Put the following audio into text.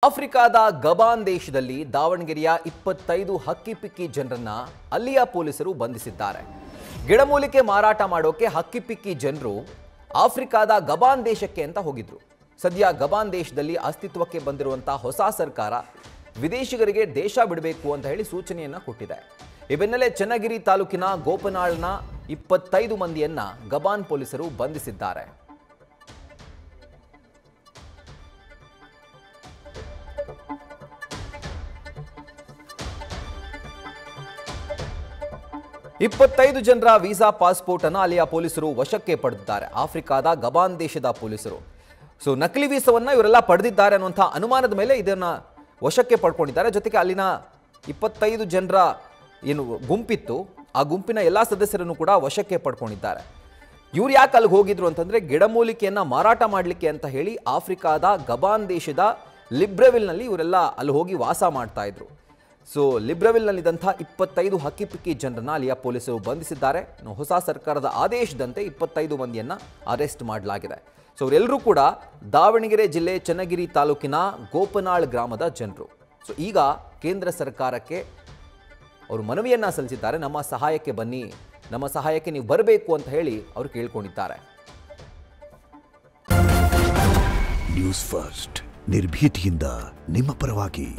ಆಫ್ರಿಕಾದ ಗಬಾನ್ ದೇಶದಲ್ಲಿ ದಾವಣಗೆರೆಯ 25 ಹಕ್ಕಿಪಿಕ್ಕಿ ಜನರನ್ನ ಅಲ್ಲಿಯ ಪೊಲೀಸರು ಬಂಧಿಸಿದ್ದಾರೆ. ಗಿಡಮೂಲಿಕೆ ಮಾರಾಟ ಮಾಡೋಕೆ ಹಕ್ಕಿಪಿಕ್ಕಿ ಜನರು ಆಫ್ರಿಕಾದ ಗಬಾನ್ ದೇಶಕ್ಕೆ ಅಂತ ಹೋಗಿದ್ರು. ಸದ್ಯ ಗಬಾನ್ ದೇಶದಲ್ಲಿ ಅಸ್ತಿತ್ವಕ್ಕೆ ಬಂದಿರುವಂತಹ ಹೊಸ ಸರ್ಕಾರ ವಿದೇಶಿಗರಿಗೆ ದೇಶ ಬಿಡಬೇಕು ಅಂತ ಹೇಳಿ ಸೂಚನೆಯನ್ನ ಕೊಟ್ಟಿದೆ. ಈ ಬೆನ್ನಲ್ಲೇ ಚನ್ನಗಿರಿ ತಾಲೂಕಿನ ಗೋಪನಾಳ್ನ 25 ಮಂದಿಯನ್ನ ಗಬಾನ್ ಪೊಲೀಸರು ಬಂಧಿಸಿದ್ದಾರೆ. ಇಪ್ಪತ್ತೈದು ಜನರ ವೀಸಾ ಪಾಸ್ಪೋರ್ಟ್ ಅನ್ನು ಅಲ್ಲಿಯ ಪೊಲೀಸರು ವಶಕ್ಕೆ ಪಡೆದಿದ್ದಾರೆ. ಆಫ್ರಿಕಾದ ಗಬಾನ್ ದೇಶದ ಪೊಲೀಸರು ನಕಲಿ ವೀಸಾವನ್ನ ಇವರೆಲ್ಲ ಪಡೆದಿದ್ದಾರೆ ಅನ್ನುವಂಥ ಅನುಮಾನದ ಮೇಲೆ ಇದನ್ನ ವಶಕ್ಕೆ ಪಡ್ಕೊಂಡಿದ್ದಾರೆ. ಜೊತೆಗೆ ಅಲ್ಲಿನ 25 ಜನರ ಏನು ಗುಂಪಿತ್ತು ಆ ಗುಂಪಿನ ಎಲ್ಲ ಸದಸ್ಯರನ್ನು ಕೂಡ ವಶಕ್ಕೆ ಪಡ್ಕೊಂಡಿದ್ದಾರೆ. ಇವ್ರು ಯಾಕೆ ಅಲ್ಲಿಗೆ ಹೋಗಿದ್ರು ಅಂತಂದ್ರೆ ಗಿಡಮೂಲಿಕೆಯನ್ನ ಮಾರಾಟ ಮಾಡಲಿಕ್ಕೆ ಅಂತ ಹೇಳಿ ಆಫ್ರಿಕಾದ ಗಬಾನ್ ದೇಶದ ಲಿಬ್ರೆವಿಲ್ನಲ್ಲಿ ಇವರೆಲ್ಲ ಅಲ್ಲಿ ಹೋಗಿ ವಾಸ ಮಾಡ್ತಾ ಇದ್ರು. ಲಿಬ್ರೆವಿಲ್ನಲ್ಲಿದ್ದಂಥ 25 ಹಕ್ಕಿಪಿಕ್ಕಿ ಜನರನ್ನ ಅಲ್ಲಿಯ ಪೊಲೀಸರು ಬಂಧಿಸಿದ್ದಾರೆ. ಹೊಸ ಸರ್ಕಾರದ ಆದೇಶದಂತೆ 25 ಮಂದಿಯನ್ನ ಅರೆಸ್ಟ್ ಮಾಡಲಾಗಿದೆ. ಇವರೆಲ್ಲರೂ ಕೂಡ ದಾವಣಗೆರೆ ಜಿಲ್ಲೆ ಚನ್ನಗಿರಿ ತಾಲೂಕಿನ ಗೋಪನಾಳ್ ಗ್ರಾಮದ ಜನರು. ಈಗ ಕೇಂದ್ರ ಸರ್ಕಾರಕ್ಕೆ ಅವರು ಮನವಿಯನ್ನ ಸಲ್ಲಿಸಿದ್ದಾರೆ. ನಮ್ಮ ಸಹಾಯಕ್ಕೆ ಬನ್ನಿ, ನಮ್ಮ ಸಹಾಯಕ್ಕೆ ನೀವು ಬರಬೇಕು ಅಂತ ಹೇಳಿ ಅವರು ಕೇಳ್ಕೊಂಡಿದ್ದಾರೆ. ನ್ಯೂಸ್ ಫಸ್ಟ್ ನಿರ್ಭೀತಿಯಿಂದ ನಿಮ್ಮ ಪರವಾಗಿ.